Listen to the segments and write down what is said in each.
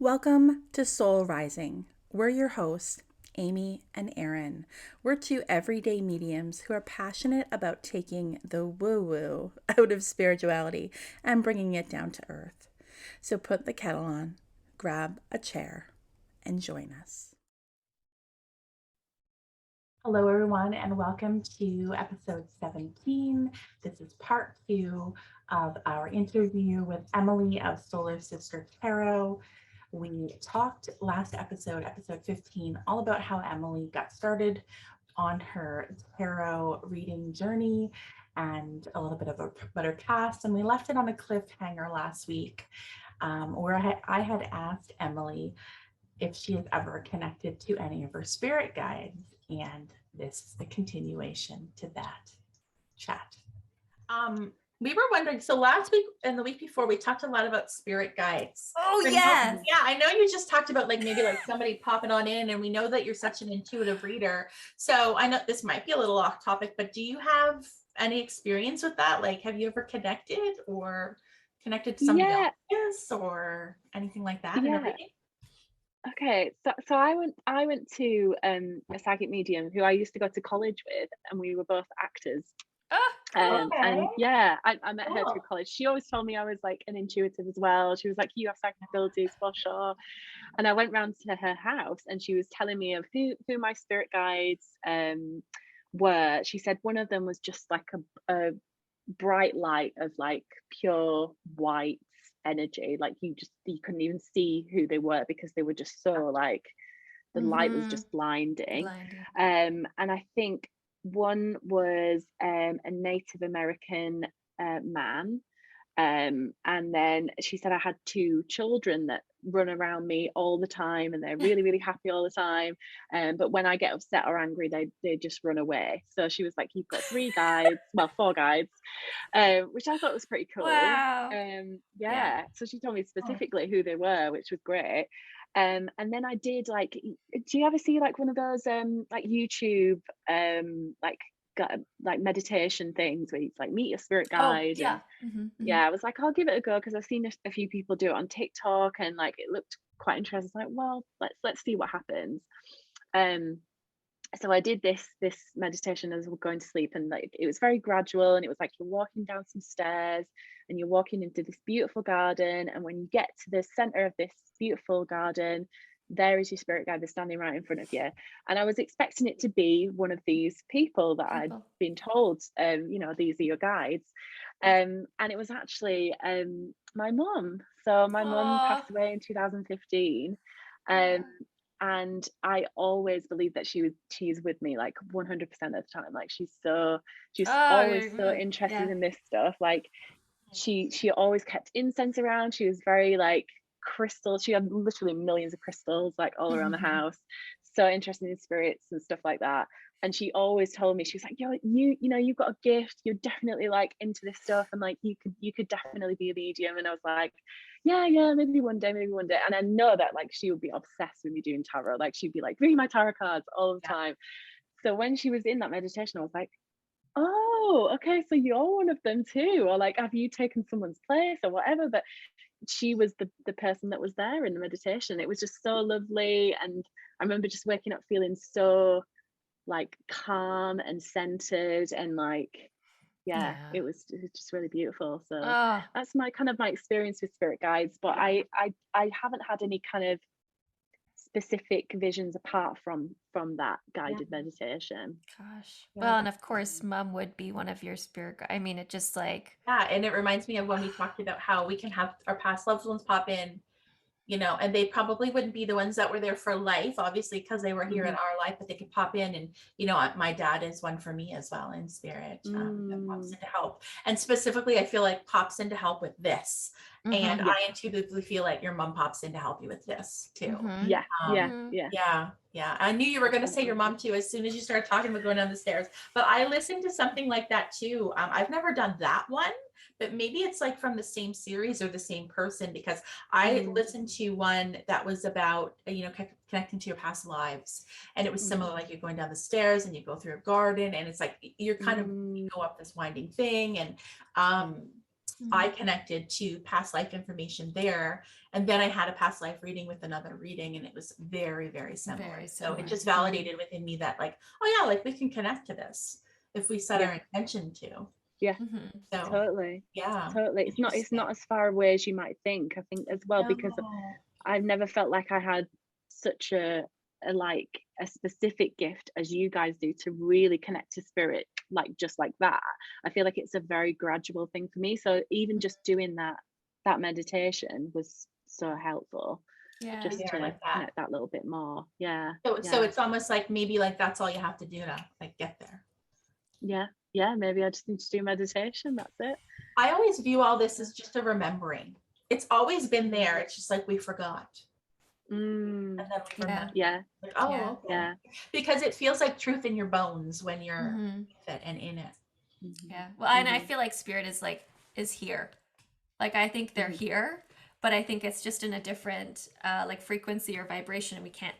Welcome to Soul Rising. We're your hosts, Amy and Erin. We're two everyday mediums who are passionate about taking the woo-woo out of spirituality and bringing it down to earth. So put the kettle on, grab a chair, and join us. Hello, everyone, and welcome to episode 17. This is part 2 of our interview with Emily of Solar Sister Tarot. We talked last episode, episode 15, all about how Emily got started on her tarot reading journey and a little bit about her past. And we left it on a cliffhanger last week where I had asked Emily if she has ever connected to any of her spirit guides. And this is the continuation to that chat. We were wondering, so last week and the week before, we talked a lot about spirit guides. Oh, yes. Yeah, I know you just talked about maybe somebody popping on in, and we know that you're such an intuitive reader. So I know this might be a little off topic, but do you have any experience with that? Like, have you ever connected to somebody else or anything like that in a reading? Okay, so I went to a psychic medium who I used to go to college with, and we were both actors. And yeah, I met her through college. She always told me I was like an intuitive as well. She was like, you have psychic abilities for sure. And I went round to her house, and she was telling me of who my spirit guides were. She said one of them was just like a bright light of like pure white energy, like you couldn't even see who they were because they were just so like the light was just blinding. And I think one was a Native American man, and then she said I had two children that run around me all the time, and they're really, really happy all the time, but when I get upset or angry, they just run away. So she was like, you've got four guides, which I thought was pretty cool. Wow. Yeah, so she told me specifically who they were, which was great. And then I did like, do you ever see like one of those like YouTube like meditation things where you like meet your spirit guide? Yeah, I was like, I'll give it a go because I've seen a few people do it on TikTok, and like it looked quite interesting. Like, well, let's see what happens. So I did this meditation as we're going to sleep, and like it was very gradual, and it was like you're walking down some stairs and you're walking into this beautiful garden, and when you get to the center of this beautiful garden, there is your spirit guide. They're standing right in front of you. And I was expecting it to be one of these people that I'd been told, these are your guides, and it was actually my mum. So my mum passed away in 2015, and I always believe that she's with me like 100% of the time. Like she's always so interested in this stuff. Like she always kept incense around. She was very like crystal. She had literally millions of crystals like all around the house. So interested in spirits and stuff like that. And she always told me, she was like, you've got a gift. You're definitely like into this stuff, and like you could definitely be a medium. And I was like, yeah, maybe one day. And I know that like she would be obsessed with me doing tarot. Like she'd be like, read my tarot cards all the time. So when she was in that meditation, I was like, oh, okay, so you're one of them too, or like have you taken someone's place or whatever. But she was the person that was there in the meditation. It was just so lovely, and I remember just waking up feeling so like calm and centered, and like it was just really beautiful. So that's my experience with spirit guides. But I haven't had any kind of specific visions apart from that guided meditation. Well, and of course mom would be one of your spirit guides. I mean, it just like and it reminds me of when we talked about how we can have our past loved ones pop in, and they probably wouldn't be the ones that were there for life, obviously, because they were here in our life, but they could pop in. And my dad is one for me as well in spirit, that pops in to help, and specifically I feel like pops in to help with this. And I intuitively feel like your mom pops in to help you with this too. Yeah. I knew you were going to say your mom too as soon as you started talking about going down the stairs, but I listened to something like that too. I've never done that one, but maybe it's like from the same series or the same person, because I listened to one that was about connecting to your past lives, and it was similar. Like you're going down the stairs and you go through a garden, and it's like you're kind of you go up this winding thing, and I connected to past life information there. And then I had a past life reading with another reading, and it was very, very similar. Very So it similar. just validated within me that like, oh yeah, like we can connect to this if we set Yeah. our intention to. Yeah, So totally. yeah, Totally. It's not as far away as you might think. I think as well, because No. I've never felt like I had such a specific gift as you guys do to really connect to spirit, like just like that. I feel like it's a very gradual thing for me. So even just doing that meditation was so helpful, Yeah. just There, to like that. connect that little bit more. Yeah. So it's almost like maybe like that's all you have to do to like get there. Yeah, maybe I just need to do meditation. That's it. I always view all this as just a remembering. It's always been there. It's just like we forgot. And then we remember. Yeah. Like, oh, Yeah. okay. Yeah. Because it feels like truth in your bones when you're with it and in it. Yeah. Well, and I feel like spirit is here. Like I think they're here, but I think it's just in a different like frequency or vibration, and we can't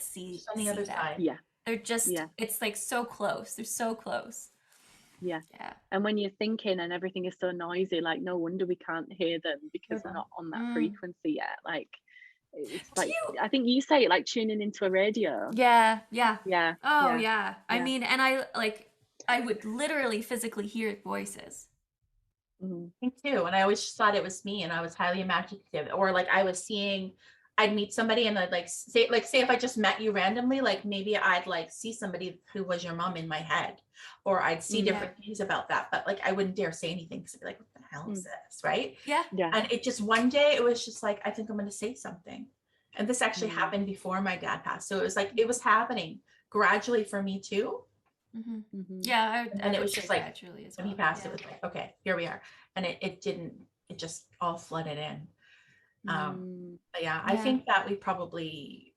see Just on the other that. side. Yeah. They're just it's like so close. They're so close. Yeah. Yeah. And when you're thinking and everything is so noisy, like no wonder we can't hear them, because we're not on that frequency yet. Like it's like I think you say it like tuning into a radio. Yeah. Oh yeah. I mean, and I would literally physically hear voices. Me too. And I always just thought it was me, and I was highly imaginative, or like I was seeing, I'd meet somebody and I'd say if I just met you randomly, like maybe I'd like see somebody who was your mom in my head, or I'd see different things about that, but like I wouldn't dare say anything because I'd be like, what the hell is this? Right. Yeah. And it just one day it was just like, I think I'm going to say something. And this actually happened before my dad passed. So it was like, it was happening gradually for me too. Yeah. And it was just like, gradually as when he passed, it was like, okay, here we are. And it just all flooded in. But yeah, I think that we probably,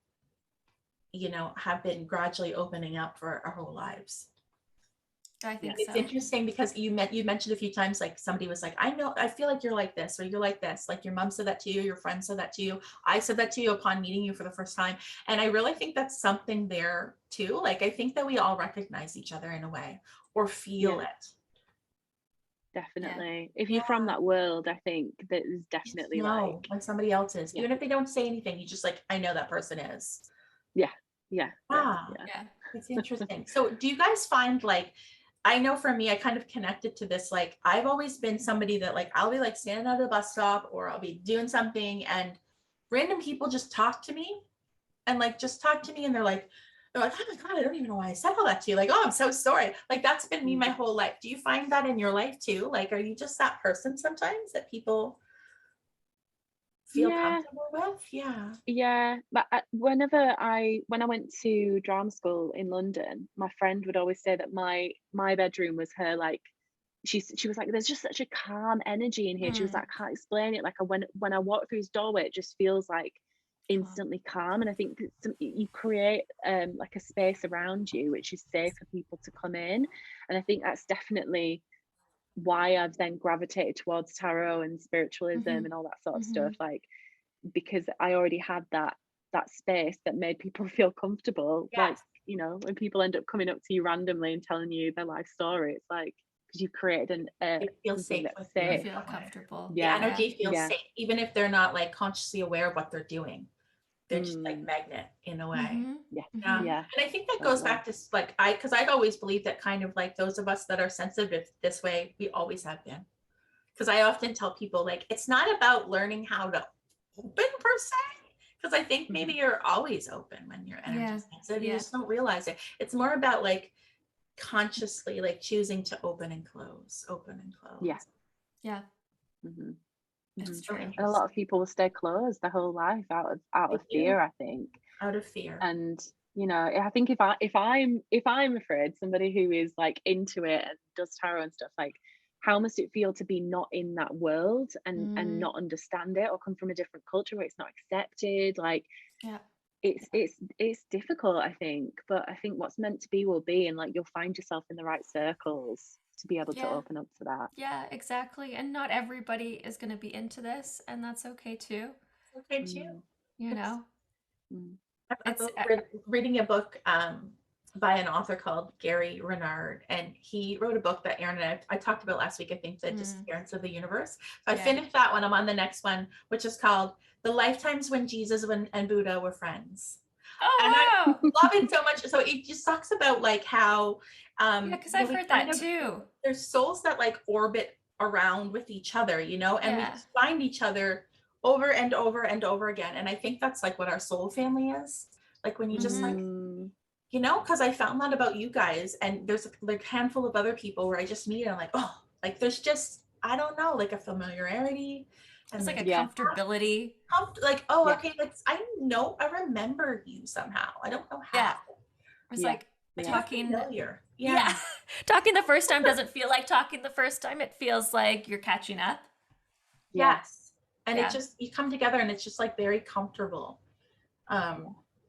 have been gradually opening up for our whole lives. I think it's interesting because you mentioned a few times, like somebody was like, I feel like you're like this, or you're like this, like your mom said that to you, your friend said that to you, I said that to you upon meeting you for the first time. And I really think that's something there too. Like I think that we all recognize each other in a way, or feel it. Definitely. If you're from that world, I think that is definitely like when somebody else is, even if they don't say anything, you just like, I know that person is. Yeah. It's interesting. So do you guys find like, I know for me, I kind of connected to this, like I've always been somebody that like I'll be like standing at a bus stop, or I'll be doing something, and random people just talk to me, and like just talk to me, and they're like, oh my God, I don't even know why I said all that to you. Like, oh, I'm so sorry. Like that's been me my whole life. Do you find that in your life too? Like, are you just that person sometimes that people feel comfortable with? Yeah, but when I went to drama school in London, my friend would always say that my bedroom was her, like she was like, there's just such a calm energy in here. She was like, I can't explain it, like when I walk through his doorway, it just feels like instantly calm. And I think you create like a space around you which is safe for people to come in, and I think that's definitely why I've then gravitated towards tarot and spiritualism and all that sort of stuff, like because I already had that space that made people feel comfortable. Like when people end up coming up to you randomly and telling you their life story, it's like because you created it feels safe with you. You feel comfortable. The energy feels safe, even if they're not like consciously aware of what they're doing. They're just like magnet in a way. And I think that goes back to like because I've always believed that kind of like those of us that are sensitive this way, we always have been. Because I often tell people like it's not about learning how to open per se, because I think maybe you're always open when you're energy sensitive. You just don't realize it. It's more about like consciously like choosing to open and close. It's true. And a lot of people will stay closed their whole life out of fear, I think. Out of fear. And I think if I'm afraid, somebody who is like into it and does tarot and stuff, like how must it feel to be not in that world and not understand it, or come from a different culture where it's not accepted? Like it's difficult, I think, but I think what's meant to be will be, and like you'll find yourself in the right circles to be able to open up to that. Yeah, exactly. And not everybody is going to be into this, and that's okay too. You know, You know, I'm reading a book by an author called Gary Renard, and he wrote a book that Erin and I talked about last week, I think, The Disappearance of the Universe. So I finished that one. I'm on the next one, which is called The Lifetimes When Jesus and Buddha Were Friends. Oh, And wow. I love it so much. So it just talks about like how Yeah, because I've heard that too. There's souls that like orbit around with each other, you know, and we just find each other over and over and over again. And I think that's like what our soul family is. Like when you just like, you know, because I found that about you guys, and there's like a handful of other people where I just meet and I'm like, oh, like there's just, I don't know, like a familiarity. And it's like a comfortability. Like, oh, okay, like I know, I remember you somehow. I don't know how. Yeah. It's like talking. Familiar. Yeah. Talking the first time doesn't feel like talking the first time. It feels like you're catching up. Yes. And it just, you come together and it's just like very comfortable.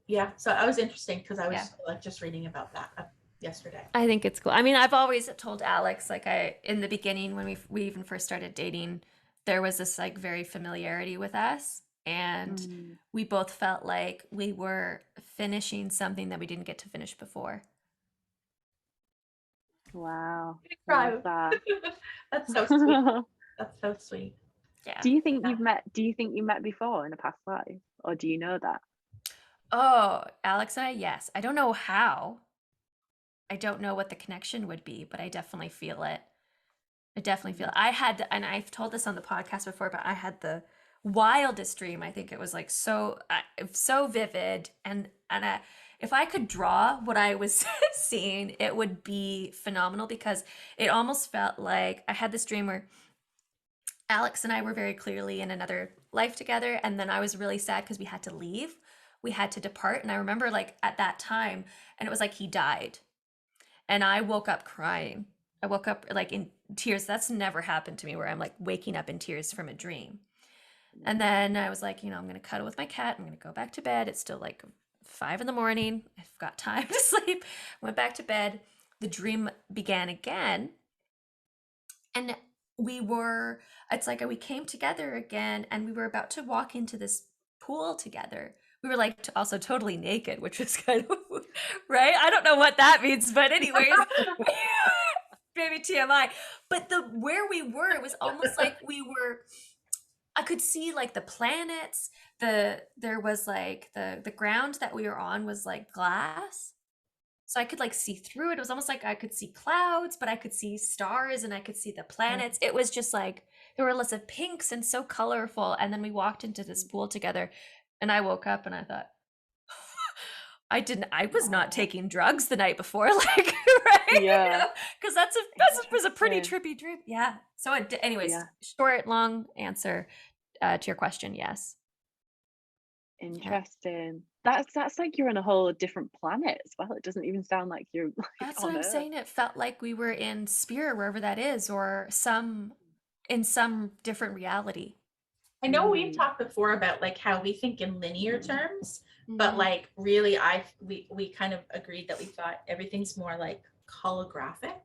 Yeah, so I was interesting because I was like just reading about that yesterday. I think it's cool. I mean, I've always told Alex, like in the beginning when we even first started dating, there was this like very familiarity with us, and we both felt like we were finishing something that we didn't get to finish before. Wow. That. That's so sweet. That's so sweet. Yeah. Do you think you met before in a past life, or do you know that? Oh, Alex and I, yes. I don't know how. I don't know what the connection would be, but I definitely feel it. I had, and I've told this on the podcast before, but I had the wildest dream. I think it was like so vivid, and if I could draw what I was seeing, it would be phenomenal, because it almost felt like I had this dream where Alex and I were very clearly in another life together, and then I was really sad because we had to leave. We had to depart, and I remember like at that time, and it was like he died, and I woke up crying. I woke up like in tears. That's never happened to me, where I'm like waking up in tears from a dream. And then I was like, you know, I'm gonna cuddle with my cat. I'm gonna go back to bed. It's still like 5 a.m. I've got time to sleep. Went back to bed. The dream began again, and it's like we came together again, and we were about to walk into this pool together. We were like also totally naked, which was kind of right. I don't know what that means, but anyways, maybe TMI. But where we were, it was almost like I could see like the planets. There was like the ground that we were on was like glass, so I could like see through it. It was almost like I could see clouds, but I could see stars and I could see the planets. It was just like there were lots of pinks and so colorful. And then we walked into this pool together, and I woke up and I thought, I was not taking drugs the night before, like, right? Yeah. Because that was a pretty trippy dream. Yeah. So anyways, short, long answer to your question. Yes. Interesting. That's like you're on a whole different planet as well. It doesn't even sound like you're like that's what I'm saying. It felt like we were in spirit, wherever that is, or in some different reality. I know we've talked before about like how we think in linear terms, but like really we kind of agreed that we thought everything's more like holographic.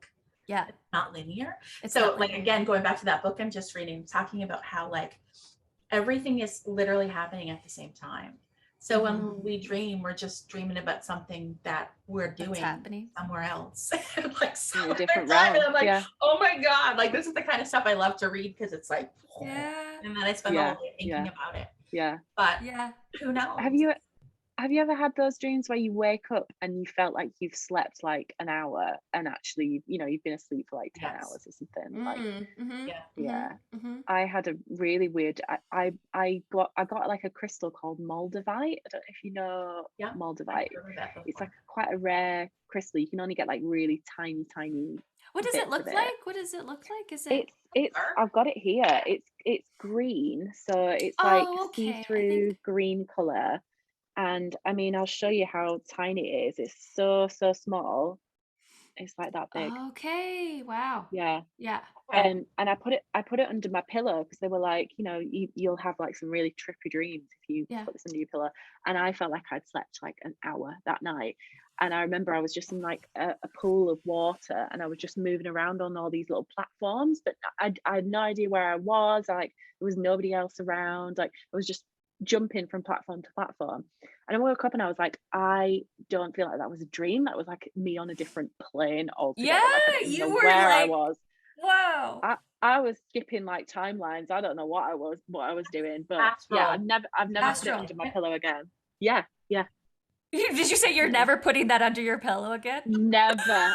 Yeah. Not linear. It's so not like linear. Again, going back to that book I'm just reading, talking about how like everything is literally happening at the same time. So when we dream, we're just dreaming about something that we're doing happening somewhere else, like in a different realm. And I'm like, oh my God, like this is the kind of stuff I love to read, because it's like, and then I spend the whole day thinking about it. Yeah. But who knows? Have you ever had those dreams where you wake up and you felt like you've slept like an hour, and actually, you know, you've been asleep for like 10 hours or something? Like, I had a really weird. I got like a crystal called moldavite. I don't know if you know moldavite. It's like quite a rare crystal. You can only get like really tiny. What does it look like? What does it look like? Is it? It's. I've got it here. It's green, so it's like see-through green color. And I mean, I'll show you how tiny it is. It's so small. It's like that big. Okay. Wow. Yeah. And I put it under my pillow, because they were like, you know, you'll have like some really trippy dreams if you put this under your pillow. And I felt like I'd slept like an hour that night. And I remember I was just in like a pool of water, and I was just moving around on all these little platforms, but I had no idea where I was. Like there was nobody else around. Like I was just jumping from platform to platform. And I woke up and I was like, I don't feel like that was a dream. That was like me on a different plane altogether. Yeah, Like I don't even you know were where I like, was. wow. I was skipping like timelines. I don't know what I was doing, but Astral. yeah, I've never put it Astral. under my pillow again. Yeah. Did you say you're never putting that under your pillow again? Never.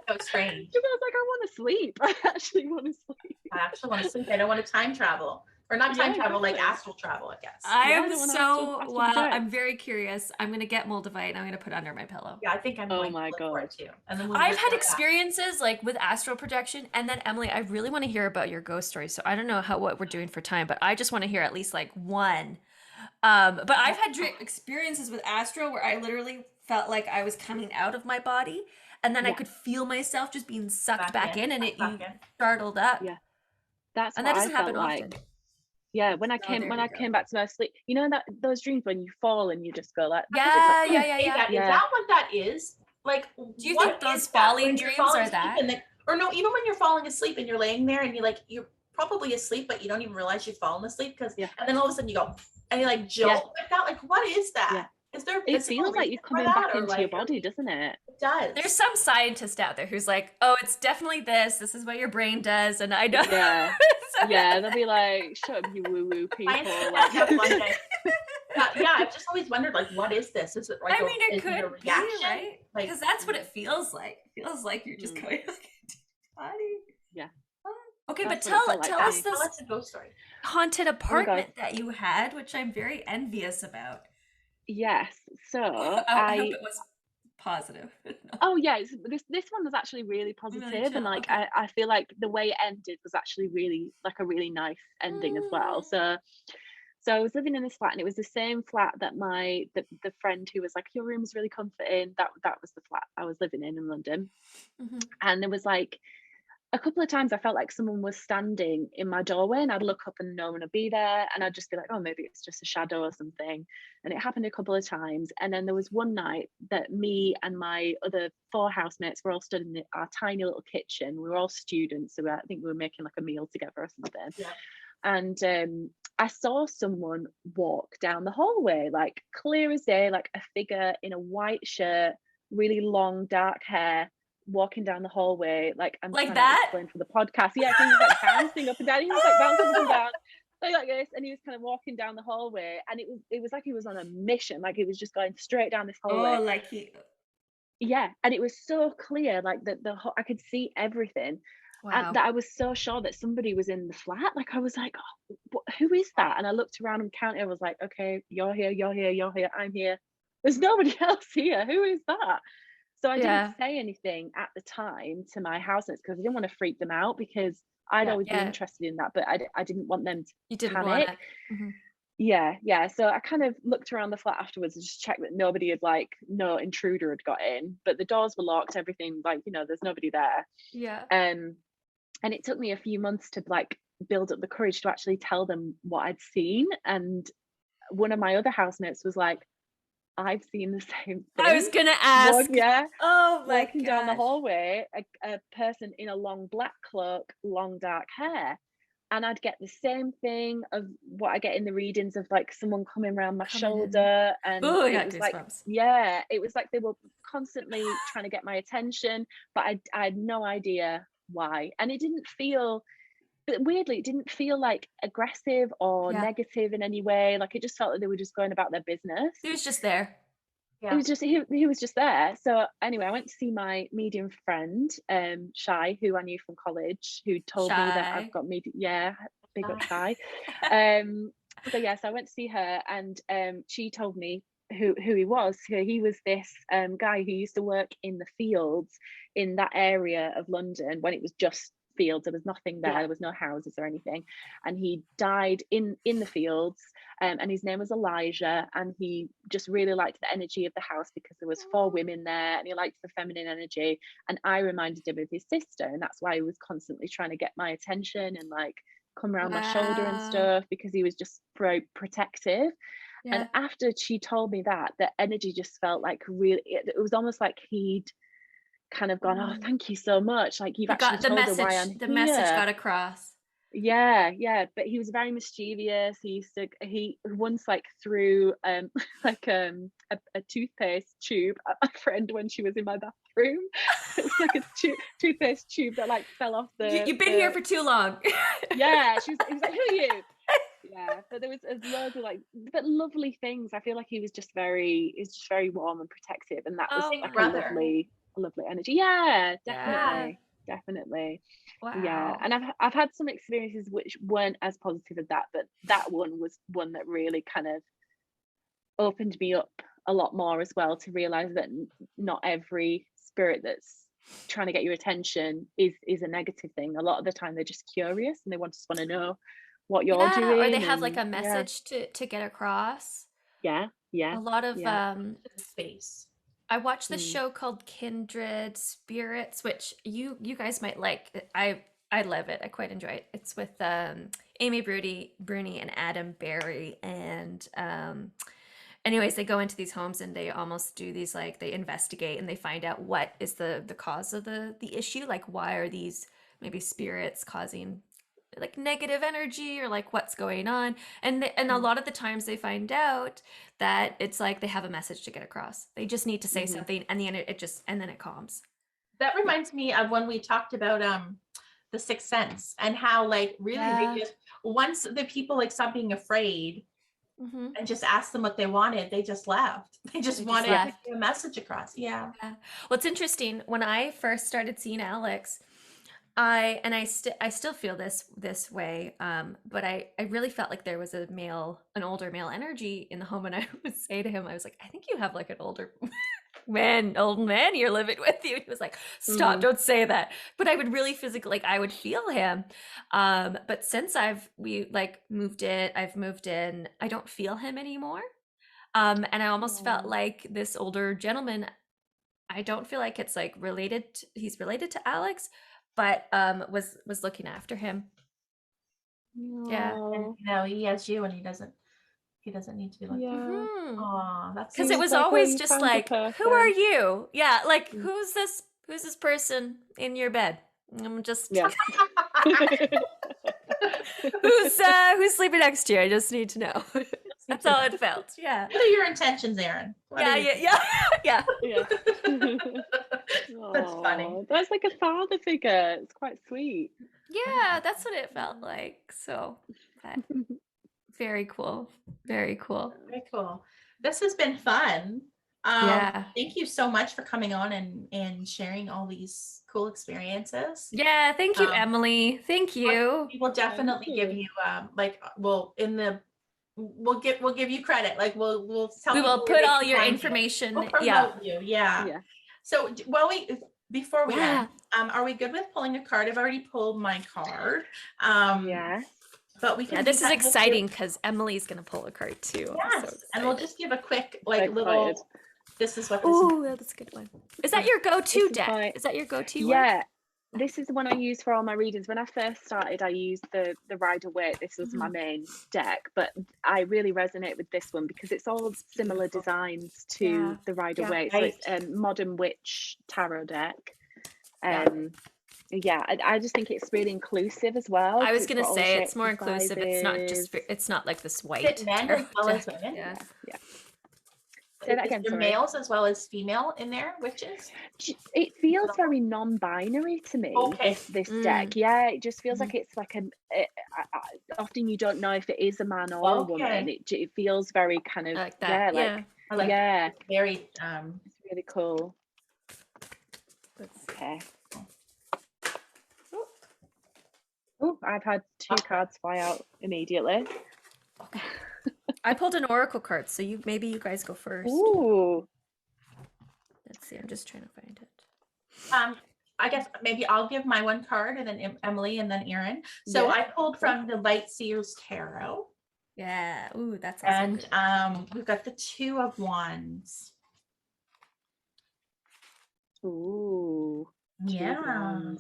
So strange. Because I was like, I want to sleep. I actually want to sleep. I actually want to sleep. I don't want to time travel. Or not time travel, like exactly. astral travel, I guess. I'm don't wanna so astral wow. project. I'm very curious. I'm gonna get Moldavite and I'm gonna put it under my pillow. Yeah, I think I'm Oh going my to look for it God. too. And then I've had report back. experiences like with astral projection, and then Emily, I really want to hear about your ghost story. So I don't know what we're doing for time, but I just want to hear at least like one. But I've had experiences with astral where I literally felt like I was coming out of my body, and then I Yeah. could feel myself just being sucked Back back in, in, and back you in. startled up. Yeah. That's And what that doesn't I felt happen like. often. Yeah, when I there came we go. back to my sleep, you know that those dreams when you fall and you just go like, Yeah. Say that. Is Yeah. that what that is? Like, Do you what think those is that? falling When you're dreams falling are asleep that? and then, or no, even when you're falling asleep and you're laying there and you're probably asleep, but you don't even realize you've fallen asleep because, Yeah. and then all of a sudden you go and you like jolt like that. Like, what is that? Yeah. Is there? It feels like you're coming back into your body, doesn't it? It does. There's some scientist out there who's like, oh, it's definitely this. This is what your brain does. And I don't. Yeah. Yeah, they'll be like, shut up, you woo-woo people. Science Like, one day. Yeah, I've just always wondered, like, what is this? Is it like I mean, it is could a be, reaction? right? Like, Because that's what it feels like. It feels like you're just going into your body. Yeah. Okay, That's but what it felt like tell to us me. tell this us a ghost story. haunted apartment that you had, which I'm very envious about. yes. So I hope it was positive. oh yeah, this one was actually really positive, chill, and like okay. I feel like the way it ended was actually really like a really nice ending as well. So I was living in this flat, and it was the same flat that the friend who was like, your room's really comforting, that was the flat I was living in London. And there was like a couple of times I felt like someone was standing in my doorway, and I'd look up and no one would be there, and I'd just be like, oh, maybe it's just a shadow or something. And it happened a couple of times. And then there was one night that me and my other 4 housemates were all stood in our tiny little kitchen. We were all students, so I think we were making like a meal together or something. Yeah. And I saw someone walk down the hallway, like clear as day, like a figure in a white shirt, really long dark hair, walking down the hallway. Like I'm like trying that? to explain for the podcast. Yeah, so he was like bouncing up and down. He was like bouncing up and down like this, and he was kind of walking down the hallway, and it was like he was on a mission. Like he was just going straight down this hallway. Oh, like he. Yeah, and it was so clear, like I could see everything. Wow. And that I was so sure that somebody was in the flat. Like I was like, oh, who is that? And I looked around and counted. I was like, okay, you're here, I'm here. There's nobody else here. Who is that? So I didn't say anything at the time to my housemates because I didn't want to freak them out, because I'd always been interested in that, but I didn't want them to panic. Yeah. So I kind of looked around the flat afterwards and just checked that nobody had, like, no intruder had got in, but the doors were locked, everything, like, there's nobody there. Yeah. And it took me a few months to like build up the courage to actually tell them what I'd seen. And one of my other housemates was like, I've seen the same thing. I was gonna ask. Oh my walking down the hallway, a person in a long black cloak, long dark hair, and I'd get the same thing of what I get in the readings of, like, someone coming around my shoulder, and it was like, it was like they were constantly trying to get my attention, but I had no idea why. And it didn't feel, but weirdly, it didn't feel like aggressive or negative in any way. Like, it just felt like they were just going about their business. He was just there. It was just he was just there. So anyway, I went to see my medium friend, Shy, who I knew from college, who told me that I've got medium. Yeah, big up Shy. So I went to see her, and she told me who he was. He was this guy who used to work in the fields in that area of London when it was just fields. There was nothing there. There was no houses or anything, and he died in the fields, and his name was Elijah, and he just really liked the energy of the house because there was 4 women there, and he liked the feminine energy, and I reminded him of his sister, and that's why he was constantly trying to get my attention and, like, come around my shoulder and stuff, because he was just protective. And after she told me that, the energy just felt like really, it was almost like he'd kind of gone, oh, thank you so much, like, you've actually told her why I'm here. The message got across. Yeah, but he was very mischievous. He once like threw like a toothpaste tube at my friend when she was in my bathroom. It was like a toothpaste tube that like fell off You've been here for too long. Yeah, he was like, who are you? Yeah, but there was loads of like, but lovely things. I feel like he was just very warm and protective, and that was Oh, like brother. a lovely energy. Yeah, Yeah. definitely. Wow. Yeah, and I've had some experiences which weren't as positive as that, but that one was one that really kind of opened me up a lot more as well, to realize that not every spirit that's trying to get your attention is a negative thing. A lot of the time they're just curious and they just want to know what you're doing, or they have like a and message to get across. yeah. A lot of Space. I watched this Mm. show called Kindred Spirits, which you guys might like. I love it. I quite enjoy it. It's with Amy Bruni and Adam Berry, and anyways, they go into these homes and they almost do these, like, they investigate and they find out what is the cause of the issue, like why are these maybe spirits causing like negative energy, or like what's going on, and a lot of the times they find out that it's like they have a message to get across. They just need to say something, and then it calms. That reminds me of when we talked about the Sixth Sense, and how like really they just, once the people like stopped being afraid and just asked them what they wanted, they just left. They just wanted to get a message across. Yeah. Well, it's interesting. When I first started seeing Alex, I still feel this way, but I really felt like there was an older male energy in the home, and I would say to him, I was like, I think you have like an old man you're living with you. And he was like, stop, don't say that. But I would really physically, like, I would feel him. But since I've moved in, I don't feel him anymore. And I almost felt like this older gentleman, I don't feel like it's like he's related to Alex, but was looking after him. Yeah. And, he has you, and he doesn't need to be like, oh, that's because so it was like, always you just found like, the who are you? Yeah, like who's this person in your bed? I'm just who's sleeping next to you? I just need to know. That's all it felt. Yeah. What are your intentions, Erin? Yeah. That's funny. That's like a father figure. It's quite sweet. Yeah, that's what it felt like. So very cool. Very cool. Very cool. This has been fun. Yeah. Thank you so much for coming on and sharing all these cool experiences. Yeah, thank you, Emily. Thank you. We will definitely give you we'll give you credit. Like we'll tell we will people put all your information. We'll promote you. Yeah. So before we end, are we good with pulling a card? I've already pulled my card. But we can. Yeah, this is exciting because Emily's gonna pull a card too. Yes, and we'll just give a quick little. This is what. Oh, that's a good one. Is that your go-to deck? Is that your go-to? Yeah. One? This is the one I use for all my readings. When I first started, I used the Rider-Waite. This was my main deck, but I really resonate with this one because it's all similar designs to the Rider-Waite. So it's Modern Witch tarot deck. I just think it's really inclusive as well. I was gonna say it's more inclusive. It's not like this white. Men as well as women. Yeah. Say that again. Males as well as female in there, witches. It feels very non-binary to me. This deck, it just feels like it's like often you don't know if it is a man or a woman. It feels very kind of like that. Very it's really cool. Okay. Oh, I've had 2 cards fly out immediately. Okay. I pulled an oracle card, so maybe you guys go first. Ooh. Let's see. I'm just trying to find it. I guess maybe I'll give my one card, and then Emily, and then Erin. So I pulled from the Light Seers Tarot. Yeah. Ooh, that's awesome. And we've got the 2 of Wands. Ooh. Yeah.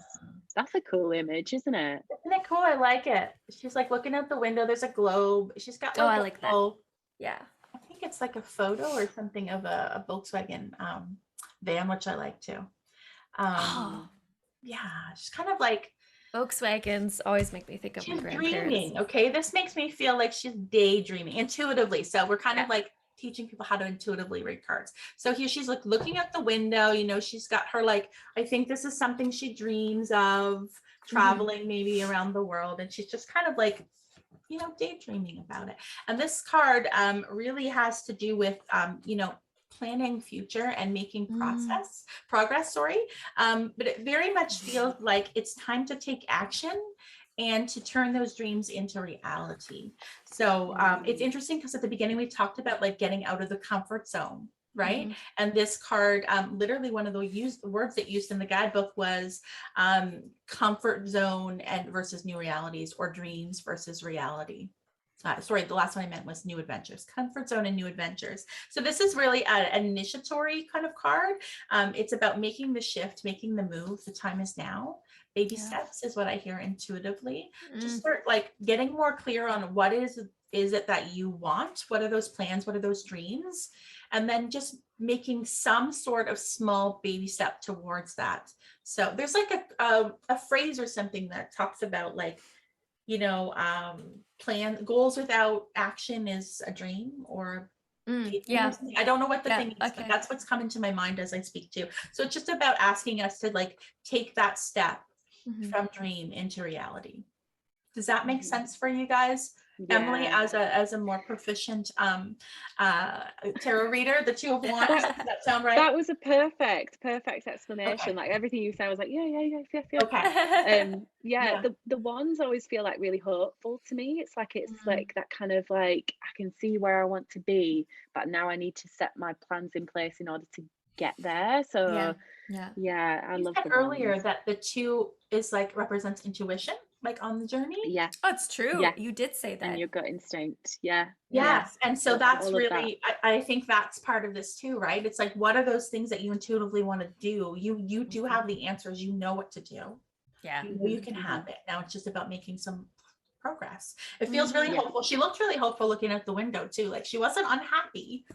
That's a cool image, isn't it? Isn't it cool? I like it. She's like looking out the window. There's a globe. She's got I like that. Yeah. I think it's like a photo or something of a Volkswagen van, which I like too. Yeah, she's kind of like Volkswagens always make me think of my She's grandparents. dreaming. Okay, this makes me feel like she's daydreaming intuitively. So we're kind of Yeah. like teaching people how to intuitively read cards. So here she's like looking at the window, you know, she's got her like, I think this is something she dreams of, traveling maybe around the world, and she's just kind of like, you know, daydreaming about it. And this card really has to do with you know, planning future and making progress, but it very much feels like it's time to take action and to turn those dreams into reality. So it's interesting because at the beginning we talked about like getting out of the comfort zone, right? And this card, literally one of the words that used in the guidebook was comfort zone and versus new realities, or dreams versus reality. Sorry, the last one I meant was new adventures, comfort zone and new adventures. So this is really an initiatory kind of card. It's about making the shift, making the move. The time is now. Baby steps is what I hear intuitively. Just start like getting more clear on what is it that you want? What are those plans? What are those dreams? And then just making some sort of small baby step towards that. So there's like a phrase or something that talks about like, you know, goals without action is a dream, or I don't know what the thing is, but that's what's coming to my mind as I speak to. So it's just about asking us to like take that step from dream into reality. Does that make sense for you guys? Yeah. Emily, as a more proficient tarot reader, the Two of Wands, does that sound right? That was a perfect explanation. Okay. Like everything you said, I was like, yeah. Okay. The wands always feel like really hopeful to me. It's like like that kind of like, I can see where I want to be, but now I need to set my plans in place in order to get there. So I love the earlier wands. that the two is like represents intuition, like on the journey. Yeah. Oh, it's true. Yeah. You did say that. And your gut instinct. Yeah. Yes. And so that's really, I think that's part of this too, right? It's like, what are those things that you intuitively want to do? You do have the answers, you know what to do. Yeah. You know you can have it. Now it's just about making some progress. It feels really hopeful. She looked really hopeful looking out the window too. Like she wasn't unhappy.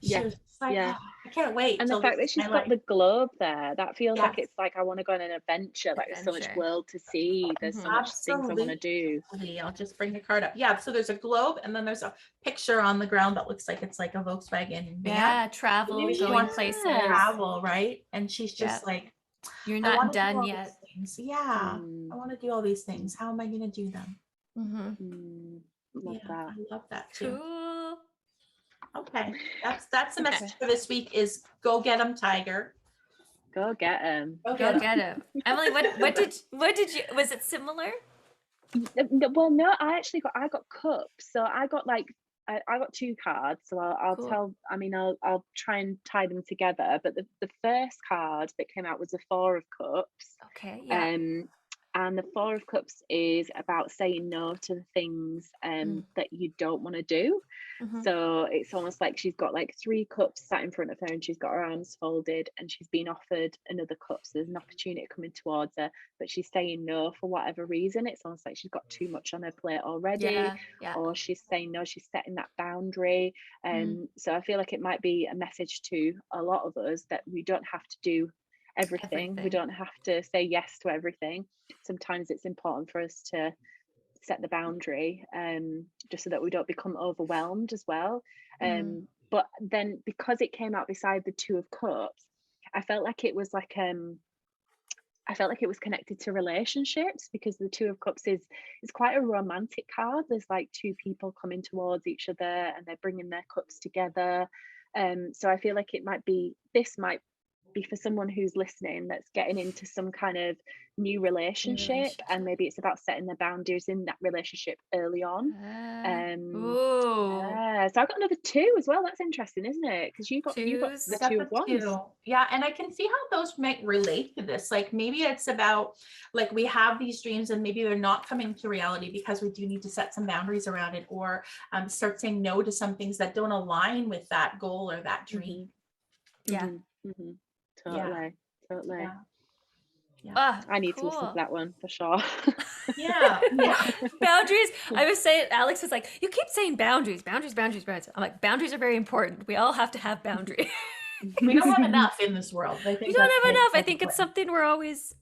She was like, oh, I can't wait. And the fact that she's got the globe there, that feels like it's like, I want to go on an adventure. Like there's so much world to see. There's so much things I want to do. I'll just bring the card up. Yeah. So there's a globe, and then there's a picture on the ground that looks like it's like a Volkswagen van. Yeah, travel, going places. Travel, right? And she's just like, you're not done yet. Yeah. I want to do all these things. How am I going to do them? Love that. I love that too. Cool. Okay, that's the message for this week is go get him, Tiger. Go get him. Go get him. Emily, what did you, was it similar? Well, no, I got cups. So I got like, I got two cards. So I'll try and tie them together. But the first card that came out was the Four of Cups. Okay. Yeah. And the Four of Cups is about saying no to the things that you don't want to do. So it's almost like she's got like three cups sat in front of her, and she's got her arms folded, and she's been offered another cup. So there's an opportunity coming towards her, but she's saying no for whatever reason. It's almost like she's got too much on her plate already, or she's saying no, she's setting that boundary. So I feel like it might be a message to a lot of us that we don't have to do everything. We don't have to say yes to everything. Sometimes it's important for us to set the boundary, just so that we don't become overwhelmed as well. But then because it came out beside the Two of Cups, I felt like it was like I felt like it was connected to relationships, because the Two of Cups is quite a romantic card. There's like two people coming towards each other and they're bringing their cups together. So I feel like this might be for someone who's listening that's getting into some kind of new relationship, and maybe it's about setting their boundaries in that relationship early on. So I've got another two as well. That's interesting, isn't it? Because you got the Two of Wands. Yeah, and I can see how those might relate to this. Like maybe it's about like we have these dreams and maybe they're not coming to reality because we do need to set some boundaries around it, or start saying no to some things that don't align with that goal or that dream. Totally. Yeah. I need to listen to that one for sure. Yeah. Boundaries. I was saying, Alex was like, you keep saying boundaries. I'm like, boundaries are very important. We all have to have boundaries. We don't have enough in this world. I think we don't have enough. I think it's something we're always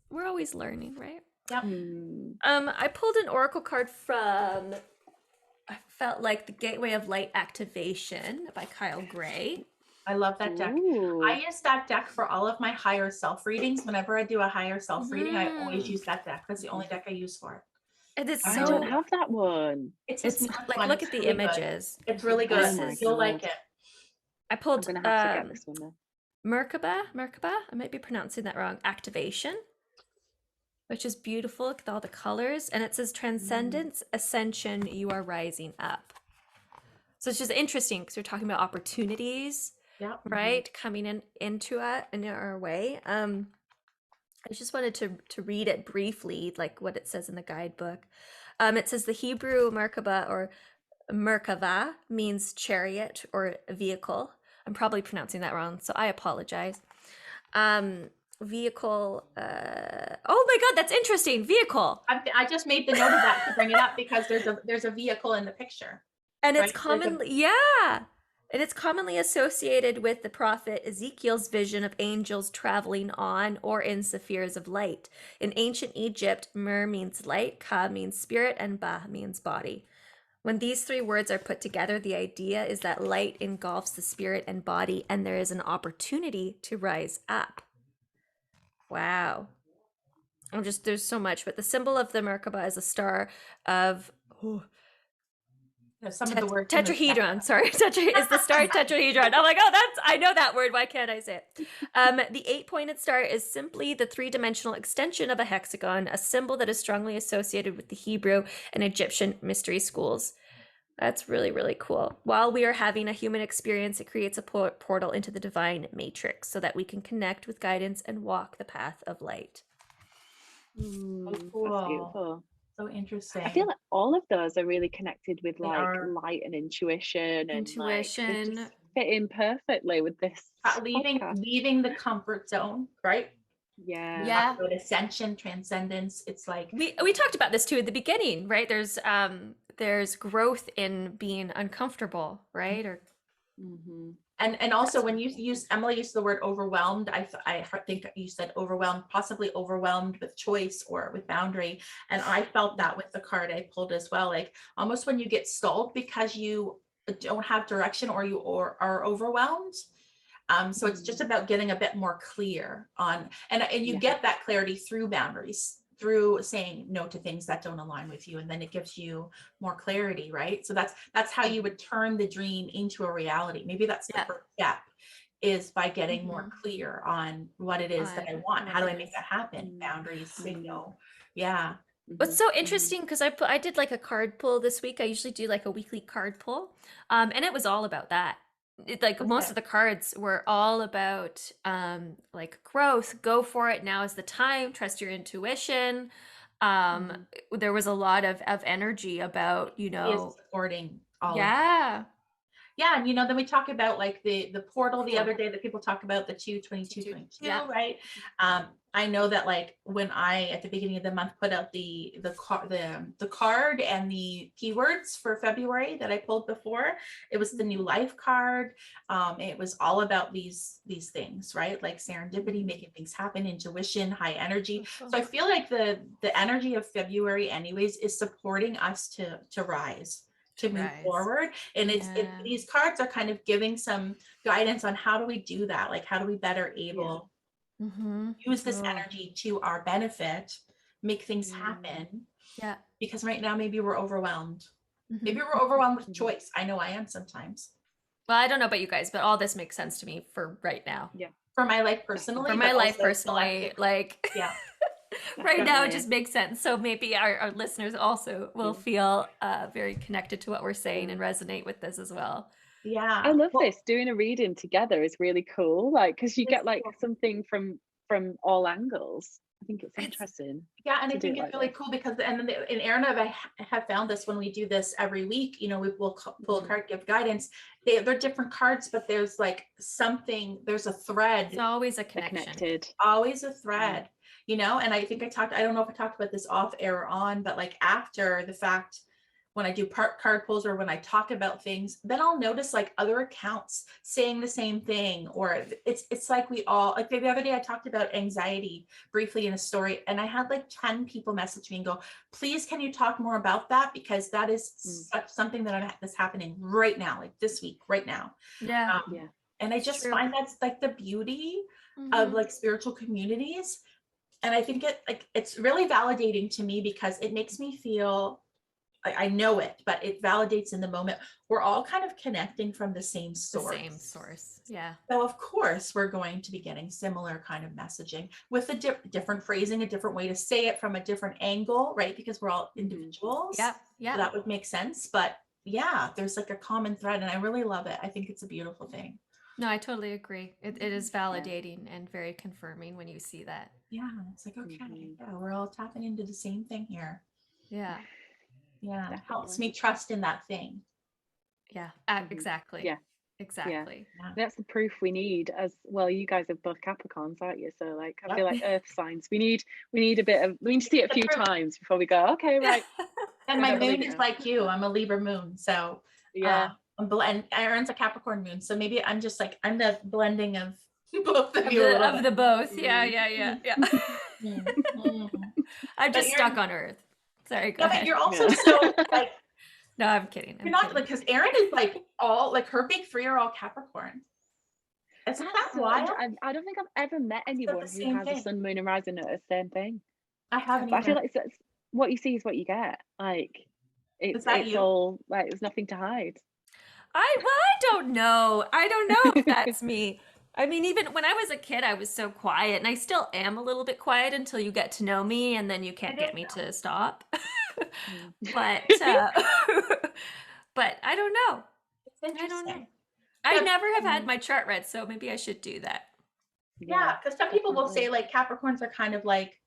learning, right? Yep. I pulled an oracle card from, I felt like, The Gateway of Light Activation by Kyle Gray. I love that deck. Ooh. I use that deck for all of my higher self readings. Whenever I do a higher self reading, I always Mhm. use that deck. That's the only deck I use for it. And it's I don't so, have that one. It's it's a smart like, one. look It's at the really good. images. It's really This good. is- You'll like it. I I'm pulled gonna have to get this one then. Merkaba, I might be pronouncing that wrong, Activation, which is beautiful. Look at all the colors. And it says Transcendence, Ascension, you are rising up. So it's just interesting because we're talking about opportunities, Yep. right? Coming into our way. I just wanted to read it briefly, like what it says in the guidebook. It says the Hebrew Merkaba or Merkava means chariot or vehicle. I'm probably pronouncing that wrong, so I apologize. Vehicle. Oh my God, that's interesting. Vehicle. I just made the note of that to bring it up because there's a vehicle in the picture. And it's Right, commonly, and it's commonly associated with the prophet Ezekiel's vision of angels traveling on or in spheres of light. In ancient Egypt, Mer means light, Ka means spirit, and Ba means body. When these three words are put together, the idea is that light engulfs the spirit and body, and there is an opportunity to rise up. Wow. There's so much, but the symbol of the Merkaba is a star of Some of the words in the deck. tetrahedron. Sorry, is the star tetrahedron. I'm like, oh, I know that word. Why can't I say it? The 8-pointed star is simply the 3-dimensional extension of a hexagon, a symbol that is strongly associated with the Hebrew and Egyptian mystery schools. That's really, really cool. While we are having a human experience, it creates a portal into the divine matrix so that we can connect with guidance and walk the path of light. Oh, That's cool. beautiful. So interesting. I feel like all of those are really connected with They like are. light and intuition, and like they Intuition. just fit in perfectly with this podcast. leaving the comfort zone, right? Yeah. Yeah. About ascension, transcendence. It's like We talked about this too at the beginning, right? There's growth in being uncomfortable, right? Or Mm-hmm. and also when you use Emily used the word overwhelmed, I think you said overwhelmed, possibly overwhelmed with choice or with boundary, and I felt that with the card I pulled as well, like almost when you get stalled because you don't have direction or you are overwhelmed. So it's just about getting a bit more clear on, and you get that clarity through boundaries, through saying no to things that don't align with you, and then it gives you more clarity, right? So that's how you would turn the dream into a reality. Maybe that's the first step, is by getting more clear on what it is that I want. How do I make that happen? Boundaries, say no. Yeah. What's so interesting, because I did like a card pull this week. I usually do like a weekly card pull, and it was all about that. Most of the cards were all about like growth, go for it, now is the time, trust your intuition. There was a lot of energy about, supporting all yeah. Yeah, and then we talk about like the portal the other day that people talk about, the 22222, right? I know that like when I at the beginning of the month put out the card and the keywords for February that I pulled before, it was the new life card. It was all about these things, right? Like serendipity, making things happen, intuition, high energy. So I feel like the energy of February anyways is supporting us to rise, to move forward. And these cards are kind of giving some guidance on how do we do that? Like, how do we better able use this energy to our benefit, make things happen? Yeah. Because right now, maybe we're overwhelmed. Maybe we're overwhelmed with choice. I know I am sometimes. Well, I don't know about you guys, but all this makes sense to me for right now. Yeah. For my life personally. For my life personally, like yeah. Right now it just makes sense. So maybe our listeners also will feel very connected to what we're saying and resonate with this as well. Yeah. I love this. Doing a reading together is really cool. Like, because you get like something from all angles. I think it's interesting. Yeah, and I think it's really cool because, and Erin and I have found this when we do this every week, we will pull a card, give guidance. They're different cards, but there's like something, there's a thread. It's always a connection. Connected. Always a thread, and I think I don't know if I talked about this off air or on, but like after the fact, when I do card pulls or when I talk about things, then I'll notice like other accounts saying the same thing, or it's like we all, like the other day I talked about anxiety briefly in a story, and I had like 10 people message me and go, please, can you talk more about that? Because that is such something that's happening right now, like this week, right now. Yeah. And I just find that's like the beauty of like spiritual communities. And I think it's really validating to me because it makes me feel, I know it, but it validates in the moment. We're all kind of connecting from the same source. Yeah. So of course we're going to be getting similar kind of messaging with a different phrasing, a different way to say it from a different angle, right? Because we're all individuals. Yeah. So that would make sense. But yeah, there's like a common thread, and I really love it. I think it's a beautiful thing. No, I totally agree. It is validating and very confirming when you see that. Yeah, it's like, okay, yeah, we're all tapping into the same thing here. Yeah. Yeah, it helps me trust in that thing. Yeah, exactly. Yeah. Exactly. Yeah. That's the proof we need as well. You guys are both Capricorns, aren't you? So like, I feel like earth signs, we need a bit of, we need to see it a few times before we go, okay, right. And my moon is like you. I'm a Libra moon. So yeah. And Erin's a Capricorn moon. So maybe I'm just like, I'm the blending of both of you. Of the both. Yeah. I'm just stuck on Earth. Sorry, go ahead. But you're also so like, no, I'm kidding. You're not like, because Erin is like all like her big three are all Capricorn. Isn't that wild? I don't think I've ever met anyone who has a sun, moon, and rising at the same thing. I haven't. But I feel like it's what you see is what you get. Like it's all like there's nothing to hide. I don't know. I don't know if that's me. I mean, even when I was a kid, I was so quiet, and I still am a little bit quiet until you get to know me, and then you can't get me to stop. But but I don't know. I don't know. I never have had my chart read, so maybe I should do that. Yeah, because some people will say like Capricorns are kind of like,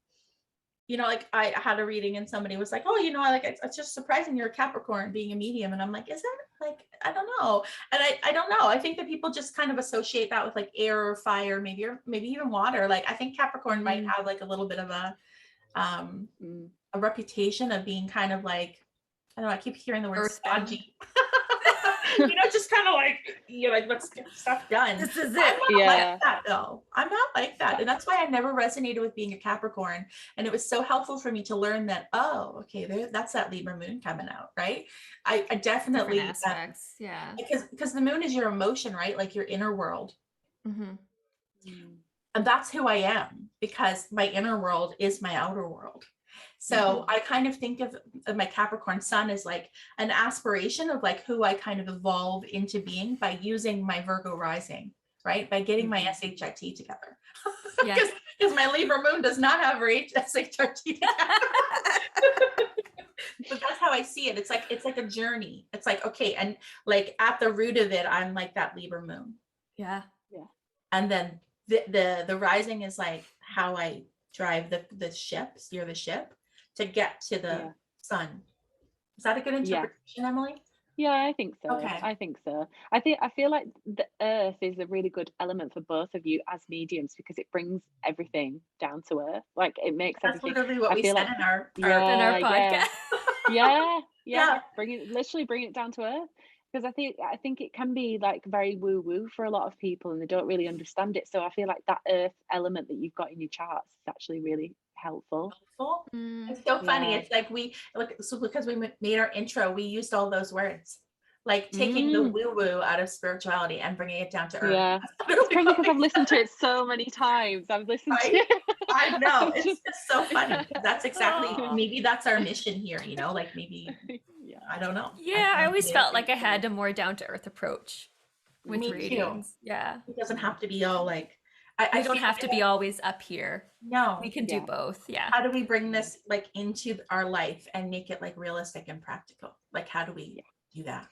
you know, like I had a reading and somebody was like, oh, you know, like it's just surprising you're a Capricorn being a medium. And I'm like, is that like, I don't know. And I don't know. I think that people just kind of associate that with like air or fire, maybe even water. Like I think Capricorn might have like a little bit of a reputation of being kind of like, I don't know, I keep hearing the word stodgy. You know, just kind of like, you know, like, let's get stuff done. This is it. I'm not like that though. I'm not like that. And that's why I never resonated with being a Capricorn. And it was so helpful for me to learn that, oh, okay, that's that Libra moon coming out, right? I definitely, different aspects, yeah. Because the moon is your emotion, right? Like your inner world. And that's who I am, because my inner world is my outer world. So I kind of think of my Capricorn sun as like an aspiration of like who I kind of evolve into being by using my Virgo rising, right? By getting my SHIT together. Because my Libra moon does not have her SHIT together. But that's how I see it. It's like a journey. It's like, okay, and like at the root of it, I'm like that Libra moon. Yeah. And then the rising is like how I drive the ship, steer the ship to get to the sun. Is that a good interpretation, Emily? Yeah, I think so. Okay. I think so. I feel like the earth is a really good element for both of you as mediums, because it brings everything down to earth. Like it makes everything. That's literally what we said like, in our podcast. Yeah. Bring it down to earth. Because I think it can be like very woo woo for a lot of people, and they don't really understand it. So I feel like that earth element that you've got in your charts is actually really helpful. It's so funny. It's like because we made our intro, we used all those words, like taking the woo woo out of spirituality and bringing it down to earth. Yeah, it's probably because I've listened to it so many times. I've listened to it. I know, it's just so funny. That's exactly maybe that's our mission here. You know, like maybe. I don't know. Yeah, I always felt like I had a more down to earth approach with readings. Too. Yeah, it doesn't have to be all like. I don't have to be always up here. No, we can do both. Yeah. How do we bring this like into our life and make it like realistic and practical? Like, how do we do that?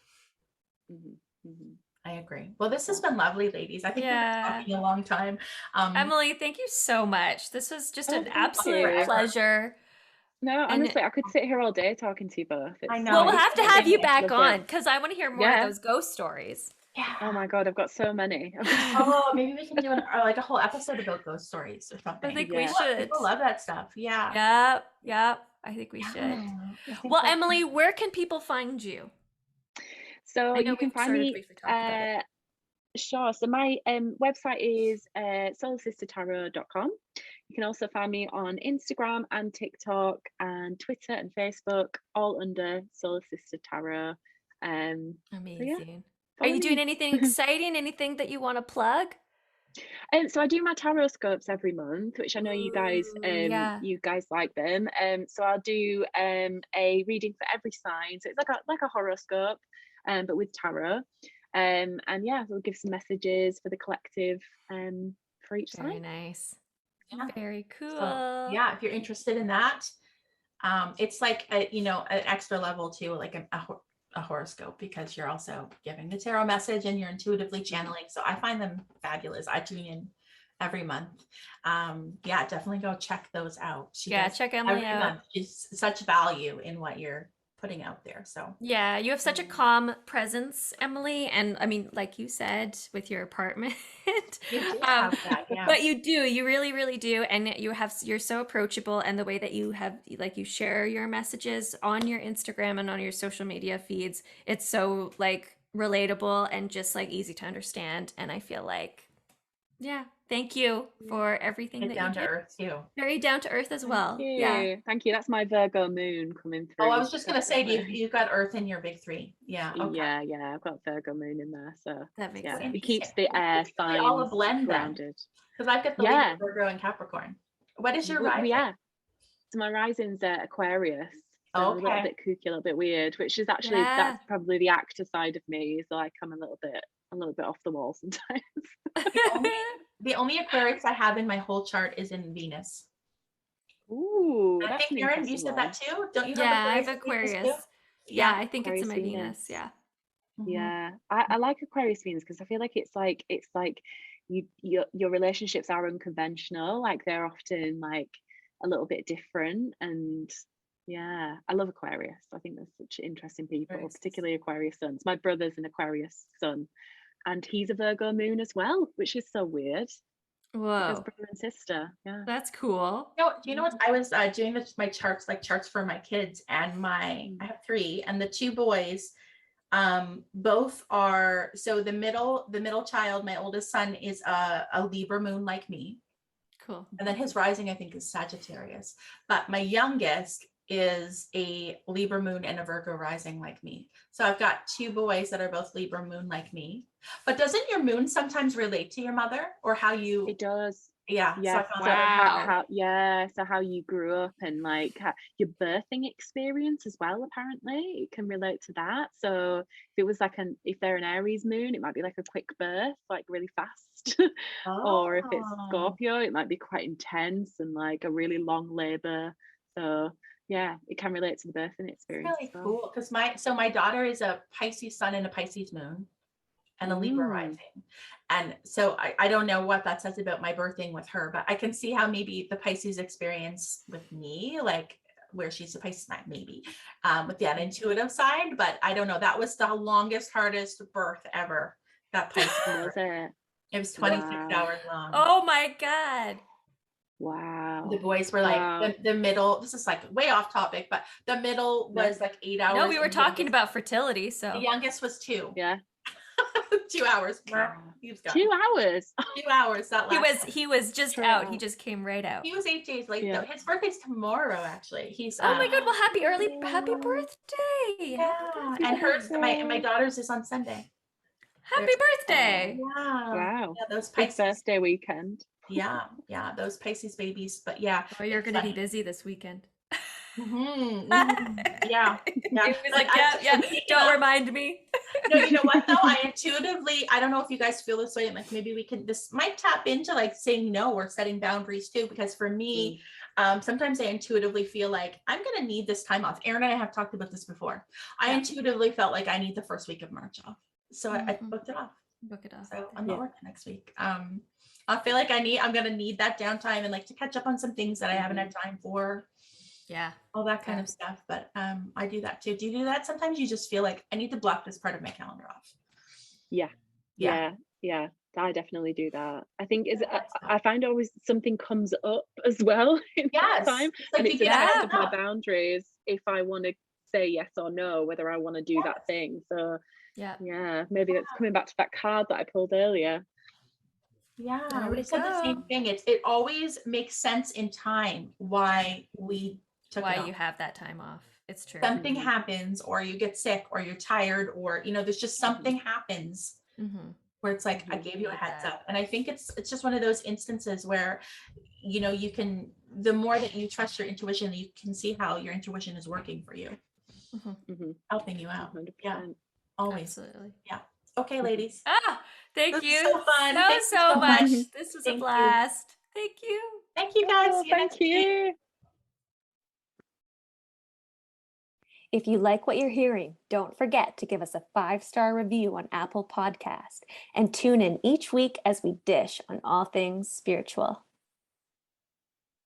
I agree. Well, this has been lovely, ladies. I think we've been talking a long time. Emily, thank you so much. This was just an absolute pleasure. No, honestly, I could sit here all day talking to you both. I know. Well, we'll have to have you back on, because I want to hear more of those ghost stories. Yeah. Oh my God, I've got so many. Oh, maybe we can do like a whole episode about ghost stories or something. I think Yeah. we should. People love that stuff. Yeah. Yep. I think we should. Yeah. I think Well, that's- Emily, where can people find you? So I know you can we've find sort of me. briefly talked about it. Sure. So my website is solarsistertarot.com. You can also find me on Instagram and TikTok and Twitter and Facebook, all under Solar Sister Tarot. Amazing. Are follow you doing me. anything exciting? Anything that you want to plug? So I do my tarot scopes every month, which I know you guys Yeah. like them. So I'll do a reading for every sign. So it's like a horoscope, but with tarot. And yeah, we'll give some messages for the collective for each Very sign. nice. Yeah. Very cool. So, yeah, if you're interested in that, it's like an extra level too, like a horoscope, because you're also giving the tarot message and you're intuitively channeling. So I find them fabulous. I tune in every month. Yeah, definitely go check those out. She does check Emily every out. month. She's such value in what you're putting out there. So Yeah, you have such a calm presence, Emily, and I mean, like you said, with your apartment. you do have that, yeah. But you really, really do, and you're so approachable, and the way that you have, like, you share your messages on your Instagram and on your social media feeds, it's so like relatable and just like easy to understand, and I feel like, yeah, thank you for everything Get that down you to did. earth too. Very down to earth as well. Thank you. Yeah. Thank you. That's my Virgo moon coming through. Oh, I was just gonna say, Definitely. you've got earth in your big three. Yeah. Okay. Yeah, I've got Virgo moon in there, so That makes yeah, sense. it keeps the air Basically all a signs blend then. grounded. Because I've got the Yeah. Libra, Virgo, and Capricorn. What is your Well, rising? yeah. So my rising's Aquarius. So I'm a little Okay. bit kooky, a little bit weird, which is actually that's probably the actor side of me. So like I'm a little bit off the wall sometimes. The only Aquarius I have in my whole chart is in Venus. Ooh, I that's think, an Erin, you interesting said one. that too? Don't you have Yeah, I Aquarius? have in Venus too? Aquarius. Yeah, I think it's in my Aquarius Venus. Yeah. Mhm. Yeah, I like Aquarius Venus because I feel like it's like your relationships are unconventional, like they're often like a little bit different, and yeah, I love Aquarius. I think they're such interesting people, Aquarius. particularly Aquarius suns. My brother's an Aquarius sun, and he's a Virgo moon as well, which is so weird because Whoa, brother and sister. Yeah. that's cool. Do you know what? I was doing my charts for my kids, and I have three, and the two boys, both are, so the middle child, my oldest son, is a Libra moon like me, Cool. and then his rising I think is Sagittarius, but my youngest is a Libra moon and a Virgo rising like me. So I've got two boys that are both Libra moon like me. But doesn't your moon sometimes relate to your mother, or how you? It does. Yeah. Yeah. So I found So that so how you grew up and like your birthing experience as well, apparently it can relate to that. So if it was like if they're an Aries moon, it might be like a quick birth, like really fast. Or if it's Scorpio, it might be quite intense and like a really long labor. So yeah, it can relate to the birthing experience. really as well. cool, because my daughter is a Pisces sun and a Pisces moon and a Libra rising, and so I don't know what that says about my birthing with her, but I can see how maybe the Pisces experience with me, like where she's a Pisces, maybe with that intuitive side, but I don't know, that was the longest, hardest birth ever, that Pisces Was birth. it? It was 26 Wow. hours long. Oh my God. Wow. The boys were like Wow. the middle, this is like way off topic, but the middle was like 8 hours. No, we were and talking about fertility, the so youngest was 2. Yeah. 2 hours. Wow. He was gone. 2 hours. 2 hours. That last he was just Straight out. out. He just came right out. He was 8 days late Yeah. though. His birthday's tomorrow, actually. He's Oh my God! Well, happy Oh. birthday! yeah. And hers, my daughter's is on Sunday. Happy birthday! Yeah. Wow. Yeah, those Big Pisces. birthday weekend. Yeah, those Pisces babies. But yeah. Oh, you're it's gonna be funny. busy this weekend. Yeah. He was like, I- yeah. speaking Don't of- remind me. No, you know what though? I intuitively, I don't know if you guys feel this way, and like maybe this might tap into like saying no or setting boundaries too, because for me, sometimes I intuitively feel like I'm gonna need this time off. Erin and I have talked about this before. I Yeah. intuitively felt like I need the first week of March off, so I Mhm. booked it off. Book it off. So I'm not Yeah. working next week. I feel like I'm gonna need that downtime and like to catch up on some things that I haven't had time for, Yeah. all that kind of stuff. But I do that too. Do you do that? Sometimes you just feel like I need to block this part of my calendar off. Yeah. Yeah. Yeah. I definitely do that. I think is Yeah, I find always something comes up as well in that yes. time, It's and like it's you a get a test heads of my up. boundaries if I want to say yes or no, whether I want to do that Yes. thing. So Yeah. yeah, maybe that's coming back to that card that I pulled earlier. Yeah, There we we said the same go. thing. It always makes sense in time why we took Why it off. you have that time off. It's true. Something happens, or you get sick, or you're tired, or there's just something happens Mm-hmm. where it's like, I Mhm. gave you a Need heads that. up. And I think it's just one of those instances where you can, the more that you trust your intuition, you can see how your intuition is working for you, Mhm. helping you out. 100%. Always. Absolutely. Yeah. Okay, Mhm. ladies. Ah, thank This is you so fun. Thank you so so much. much. This was a Thank you. blast. Thank you. Thank you, guys. Oh, See you thank next week. you. If you like what you're hearing, don't forget to give us a 5-star review on Apple Podcast and tune in each week as we dish on all things spiritual.